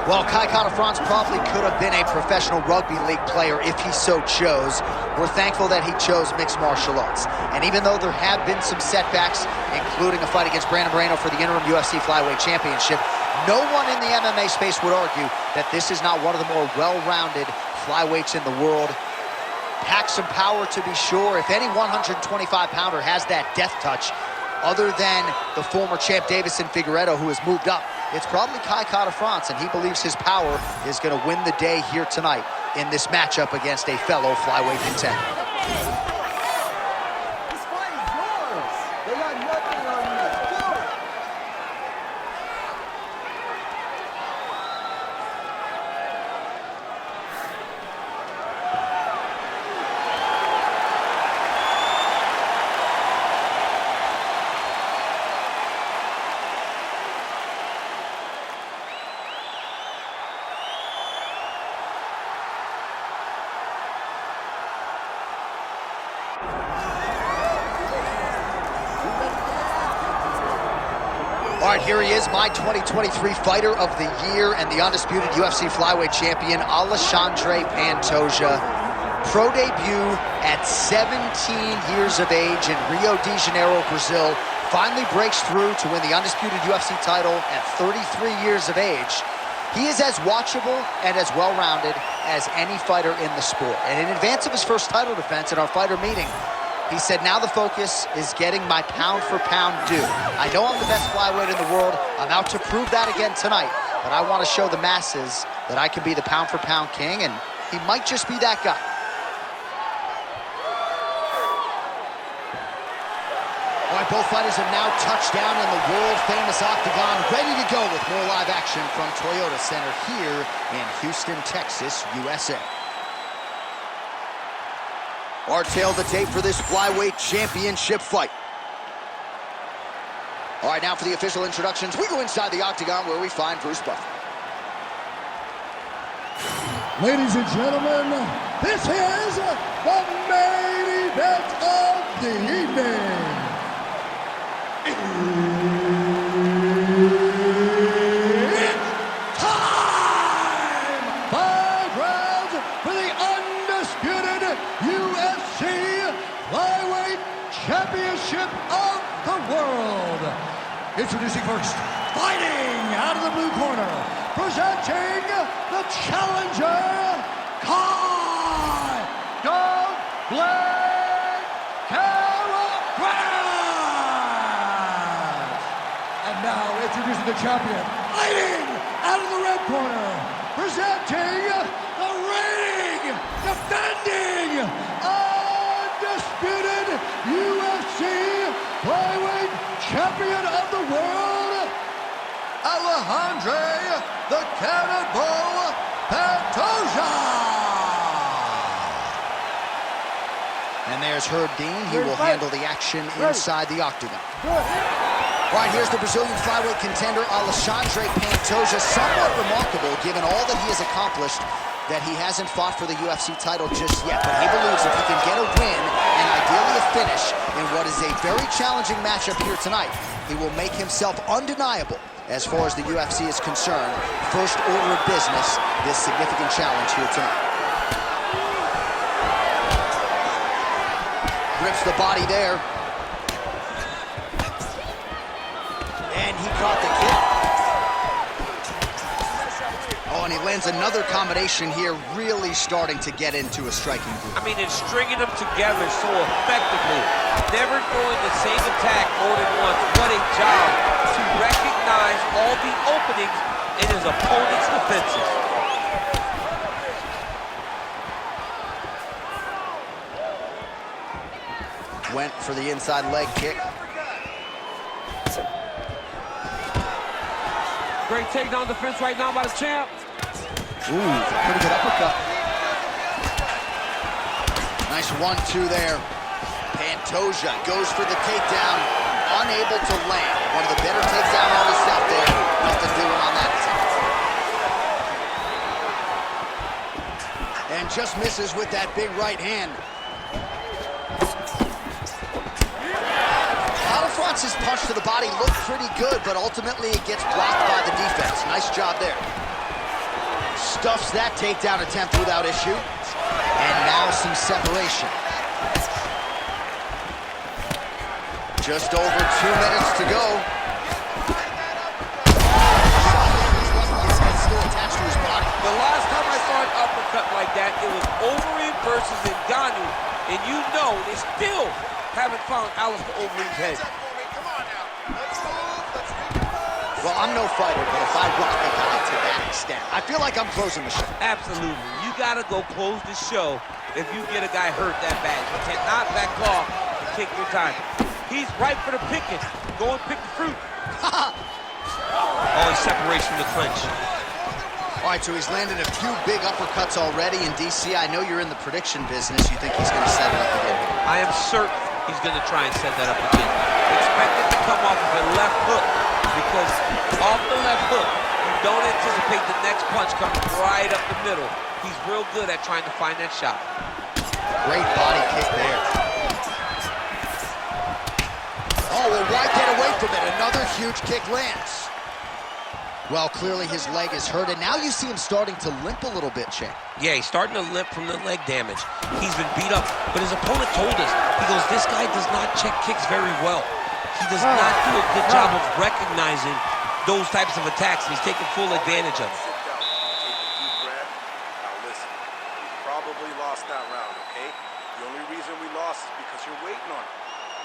Well, KaiKara-France probably could have been a professional rugby league player if he so chose. We're thankful that he chose mixed martial arts. And even though there have been some setbacks, including a fight against Brandon Moreno for the interim UFC Flyweight Championship, no one in the MMA space would argue that this is not one of the more well-rounded flyweights in the world. Packs some power, to be sure. If any 125-pounder has that death touch, other than the former champ Davison Figueiredo, who has moved up, it's probably KaiKara-France, and he believes his power is going to win the day here tonight in this matchup against a fellow flyweight contender. This fight is yours. They got nothing on you. Do it. All right, here he is, my 2023 Fighter of the Year and the undisputed UFC Flyweight Champion, Alexandre Pantoja. Pro debut at 17 years of age in Rio de Janeiro, Brazil. Finally breaks through to win the undisputed UFC title at 33 years of age. He is as watchable and as well-rounded as any fighter in the sport. And in advance of his first title defense at our fighter meeting, he said, now the focus is getting my pound-for-pound due. I know I'm the best flyweight in the world. I'm out to prove that again tonight. But I want to show the masses that I can be the pound-for-pound king, and he might just be that guy. All right, both fighters have now touched down in the world-famous Octagon, ready to go with more live action from Toyota Center here in Houston, Texas, USA. Our tail of the tape for this flyweight championship fight. All right, now for the official introductions, we go inside the Octagon where we find Bruce Buffer. Ladies and gentlemen, this is the main event of the evening. It's time! 5 rounds for the undisputed UFC Flyweight Championship of the world. Introducing first, fighting out of the blue corner, presenting the challenger, KaiKara-France. And now introducing the champion, fighting out of the red corner, presenting the reigning, defending, undisputed UFC Flyweight Champion of the world, Alexandre the Cannonball Pantoja. And there's Herb Dean. He will handle the action inside the Octagon. All right, here's the Brazilian flyweight contender, Alexandre Pantoja. Somewhat remarkable, given all that he has accomplished, that he hasn't fought for the UFC title just yet. But he believes if he can get a win, and ideally a finish, in what is a very challenging matchup here tonight, he will make himself undeniable as far as the UFC is concerned. First order of business, this significant challenge here tonight. Rips the body there. And he caught the kick. Oh, and he lands another combination here, really starting to get into a striking groove. I mean, it's stringing them together so effectively. Never throwing the same attack more than once. What a job to recognize all the openings in his opponent's defenses. Went for the inside leg kick. Great takedown defense right now by the champ. Ooh, pretty good uppercut. Nice 1-2 there. Pantoja goes for the takedown, unable to land. One of the better takedown artists out there. Nothing doing on that side. And just misses with that big right hand. France's punch to the body looked pretty good, but ultimately it gets blocked by the defense. Nice job there. stuffs that takedown attempt without issue. And now some separation. Just over 2 minutes to go. Still attached to his body. The last time I saw an uppercut like that, it was Overeem versus Ngannou. And you know they still haven't found Alistair Overeem's head. Well, I'm no fighter, but if I rock a guy to that extent, I feel like I'm closing the show. Absolutely. You gotta go close the show if you get a guy hurt that bad. You cannot back off and take your time. He's ripe for the picking. Go and pick the fruit. Oh, he's separates from the clinch. All right, so he's landed a few big uppercuts already in DC. I know you're in the prediction business. You think he's going to set it up again? I am certain he's going to try and set that up again. Expect it to come off of a left hook, because off the left hook, you don't anticipate the next punch coming right up the middle. He's real good at trying to find that shot. Great body kick there. Oh, well, why get away from it? Another huge kick lands. Well, clearly his leg is hurt, and now you see him starting to limp a little bit, Champ. Yeah, he's starting to limp from the leg damage. He's been beat up, but his opponent told us, he goes, this guy does not check kicks very well. He does not do a good job of recognizing those types of attacks, and he's taking full advantage of it. Sit down, take a deep breath. Now listen, you probably lost that round, okay? The only reason we lost is because you're waiting on it.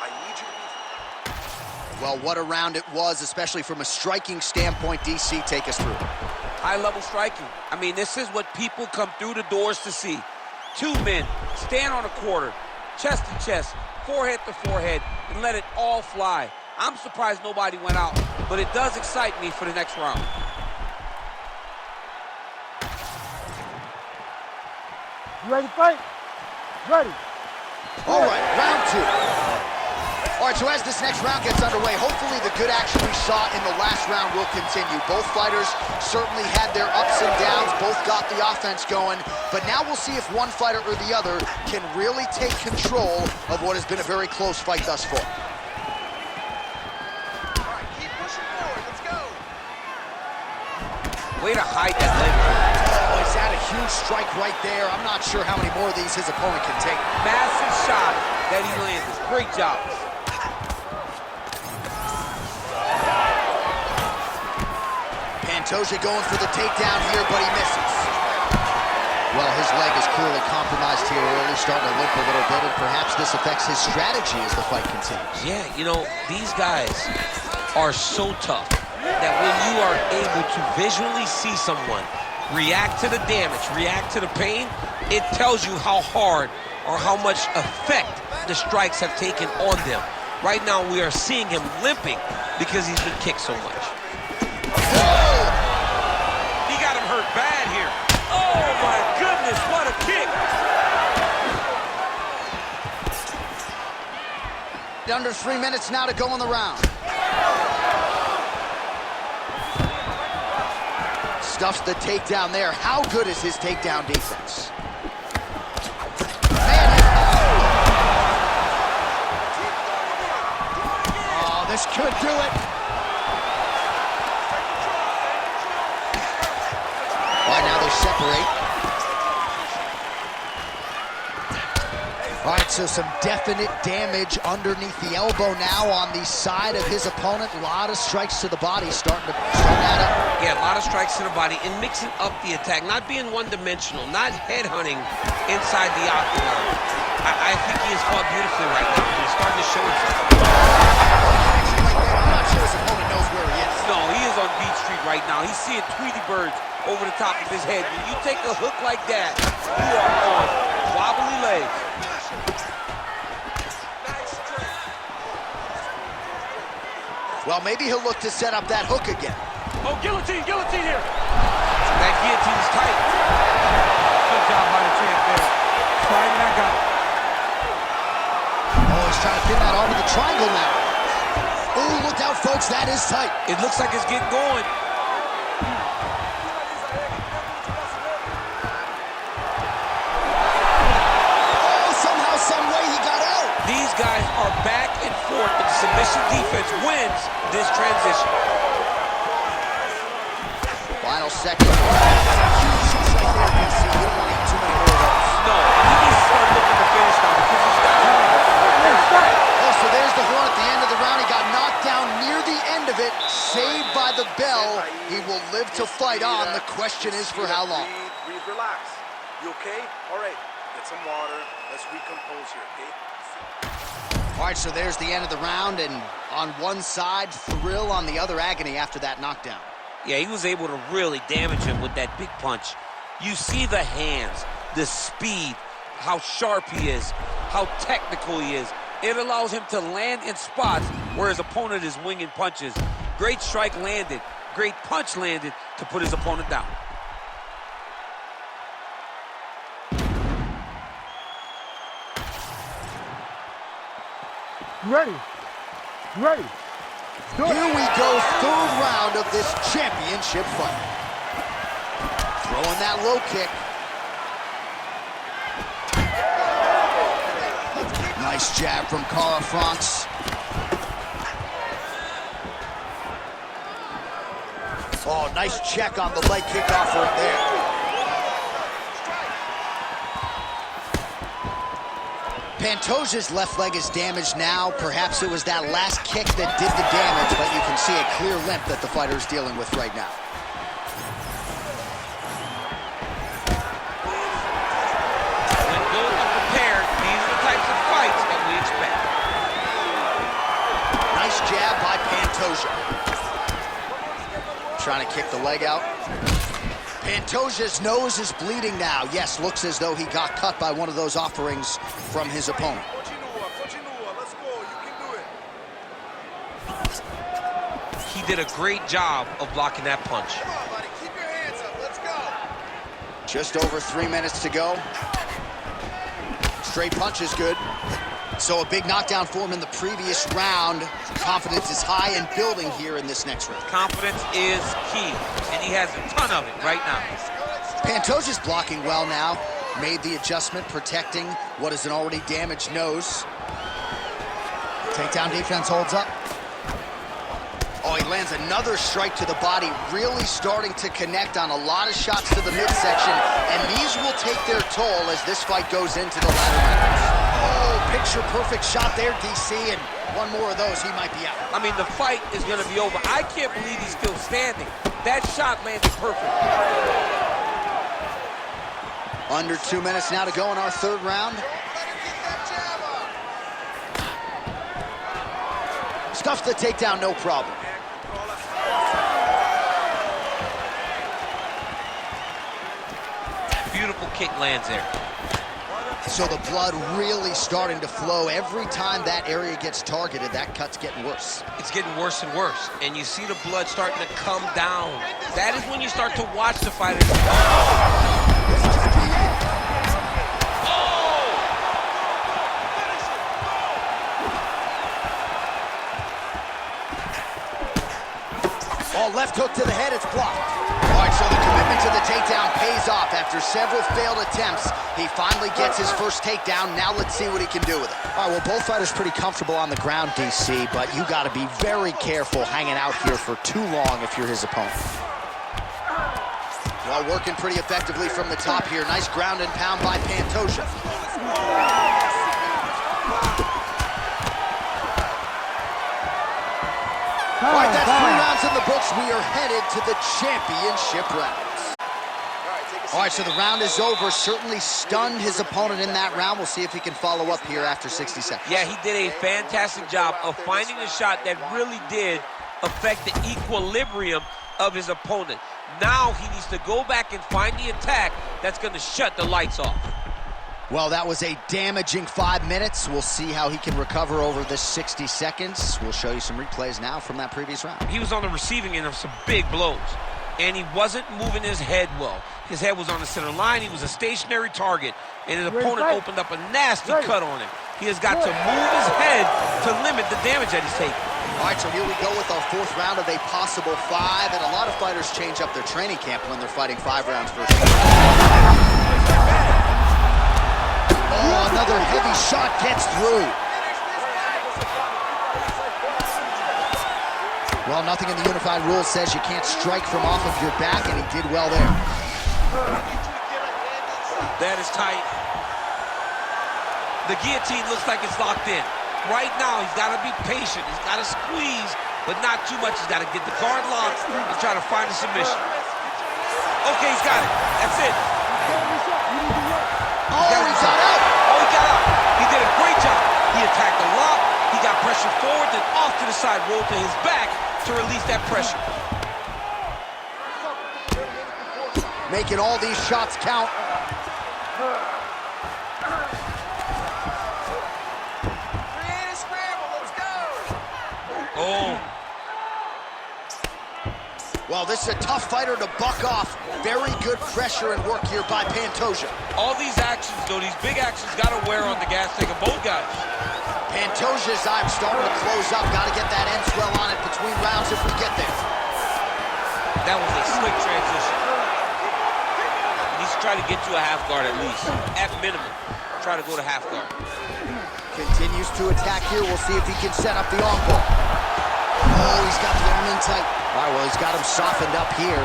I need you to be... Well, what a round it was, especially from a striking standpoint. DC, take us through. High-level striking. I mean, this is what people come through the doors to see. Two men stand on a quarter, chest to chest, forehead to forehead, and let it all fly. I'm surprised nobody went out, but it does excite me for the next round. You ready to fight? Ready. All right, round two. All right, so as this next round gets underway, hopefully the good action we saw in the last round will continue. Both fighters certainly had their ups and downs, both got the offense going, but now we'll see if one fighter or the other can really take control of what has been a very close fight thus far. All right, keep pushing forward. Let's go. Way to hide that leg. Oh, he's had a huge strike right there. I'm not sure how many more of these his opponent can take. Massive shot that he landed. Great job. Pantoja going for the takedown here, but he misses. Well, his leg is clearly compromised here early, starting to limp a little bit, and perhaps this affects his strategy as the fight continues. Yeah, you know, these guys are so tough that when you are able to visually see someone react to the damage, react to the pain, it tells you how hard or how much effect the strikes have taken on them. Right now, we are seeing him limping because he's been kicked so much. He got him hurt bad here. Oh my goodness, what a kick! Under 3 minutes now to go in the round. Stuffs the takedown there. How good is his takedown defense? Oh, this could do it. All right, now they separate. All right, so some definite damage underneath the elbow now on the side of his opponent. A lot of strikes to the body starting to add up. Yeah, a lot of strikes to the body and mixing up the attack, not being one-dimensional, not headhunting inside the octagon. I think he has fought beautifully right now. He's starting to show himself. I'm not sure his opponent knows where he is. No, he is on Beat Street right now. He's seeing Tweety birds over the top of his head. When you take a hook like that, you are on wobbly legs. Well, maybe he'll look to set up that hook again. Oh, guillotine, guillotine here. That guillotine is tight. Good job by the champ there. Sliding back up. Oh, he's trying to pin that onto the triangle now. Oh, look out, folks, that is tight. It looks like it's getting going. Oh, somehow, some way he got out. These guys are back and forth, but the submission defense wins this transition. Final second. Huge there, DC. You don't want to eat too many more of those. No, he needs to start looking to finish now because he's got Oh, so there's the horn at the end of the round. He got knocked down near the end of it, saved by the bell. He will live to fight on. The question is for how long. Breathe, relax. You okay? All right, get some water. Let's recompose here, okay? All right, so there's the end of the round, and on one side, thrill, on the other, agony after that knockdown. Yeah, he was able to really damage him with that big punch. You see the hands, the speed, how sharp he is, how technical he is. It allows him to land in spots where his opponent is winging punches. Great strike landed, great punch landed to put his opponent down. You ready? You ready? Here we go, third round of this championship fight. Throwing that low kick. Nice jab from KaiKara-France. Oh, nice check on the leg kickoff right there. Pantoja's left leg is damaged now. Perhaps it was that last kick that did the damage, but you can see a clear limp that the fighter is dealing with right now. When both are prepared, these are the types of fights that we expect. Nice jab by Pantoja. Trying to kick the leg out. Pantoja's nose is bleeding now. Yes, looks as though he got cut by one of those offerings from his opponent. Let's go. You can do it. He did a great job of blocking that punch. Come on, buddy. Keep your hands up. Let's go. Just over 3 minutes to go. Straight punch is good. So a big knockdown for him in the previous round. Confidence is high and building here in this next round. Confidence is key, and he has a ton of it right now. Pantoja's blocking well now. Made the adjustment, protecting what is an already damaged nose. Takedown defense holds up. Oh, he lands another strike to the body, really starting to connect on a lot of shots to the midsection, and these will take their toll as this fight goes into the latter rounds. Oh, picture-perfect shot there, DC, and one more of those, he might be out. I mean, the fight is going to be over. I can't believe he's still standing. That shot landed perfect. Under 2 minutes now to go in our third round. Stuffs the takedown, no problem. Beautiful kick lands there. So the blood really starting to flow. Every time that area gets targeted, that cut's getting worse. It's getting worse and worse, and you see the blood starting to come down. That is when you start to watch the fighter. Oh, left hook to the head, it's blocked. All right, so the commitment to the takedown pays off. After several failed attempts, he finally gets his first takedown. Now let's see what he can do with it. All right, well, both fighters pretty comfortable on the ground, DC, but you got to be very careful hanging out here for too long if you're his opponent. Well, working pretty effectively from the top here. Nice ground and pound by Pantoja. All right, that's 3 rounds in the books. We are headed to the championship rounds. All right, so the round is over. Certainly stunned his opponent in that round. We'll see if he can follow up here after 60 seconds. Yeah, he did a fantastic job of finding a shot that really did affect the equilibrium of his opponent. Now he needs to go back and find the attack that's going to shut the lights off. Well, that was a damaging 5 minutes. We'll see how he can recover over this 60 seconds. We'll show you some replays now from that previous round. He was on the receiving end of some big blows, and he wasn't moving his head well. His head was on the center line. He was a stationary target, and his opponent opened up a nasty cut on him. He has got to move his head to limit the damage that he's taking. All right, so here we go with our 4th round of a possible 5, and a lot of fighters change up their training camp when they're fighting 5 rounds versus. Oh, another heavy shot gets through. Well, nothing in the unified rules says you can't strike from off of your back, and he did well there. That is tight. The guillotine looks like it's locked in. Right now, he's got to be patient. He's got to squeeze, but not too much. He's got to get the guard locked and try to find a submission. Okay, he's got it. That's it. Oh, he got out. Oh, he got out. He did a great job. He attacked the lock. He got pressure forward, then off to the side, rolled to his back to release that pressure. Making all these shots count. Oh. Well, this is a tough fighter to buck off. Very good pressure and work here by Pantoja. All these actions, though, these big actions, got to wear on the gas tank of both guys. Pantoja's eye starting to close up. Got to get that end swell on it between rounds if we get there. That was a slick transition. He needs to try to get to a half guard at least. At minimum, try to go to half guard. Continues to attack here. We'll see if he can set up the arm bar. Oh, he's got the arm in tight. All right, well, he's got him softened up here.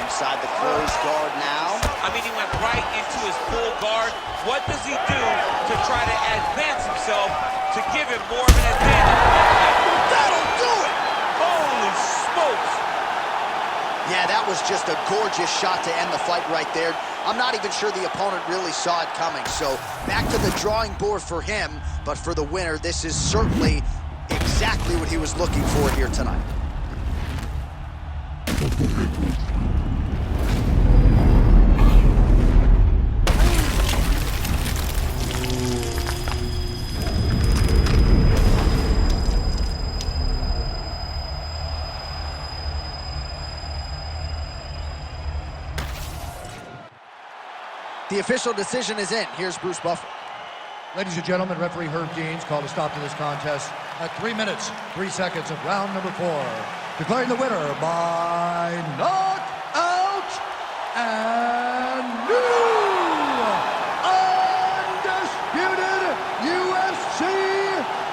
Inside the closed guard now. I mean, he went right into his full guard. What does he do to try to advance himself to give him more of an advantage? That'll do it! Holy smokes! Yeah, that was just a gorgeous shot to end the fight right there. I'm not even sure the opponent really saw it coming. So back to the drawing board for him. But for the winner, this is certainly exactly what he was looking for here tonight. The official decision is in. Here's Bruce Buffer. Ladies and gentlemen, referee Herb Deans called a stop to this contest at 3 minutes, 3 seconds of round number 4. Declaring the winner by knockout and new undisputed UFC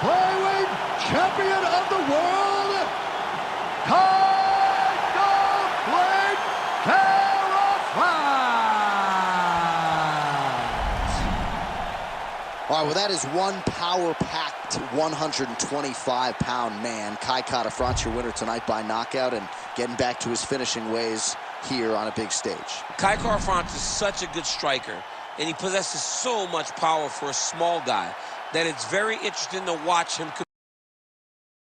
flyweight champion of the world, KaiKara-France. All right, well, that is one power-packed 125-pound man. KaiKara-France, your winner tonight by knockout and getting back to his finishing ways here on a big stage. KaiKara-France is such a good striker, and he possesses so much power for a small guy that it's very interesting to watch him compete.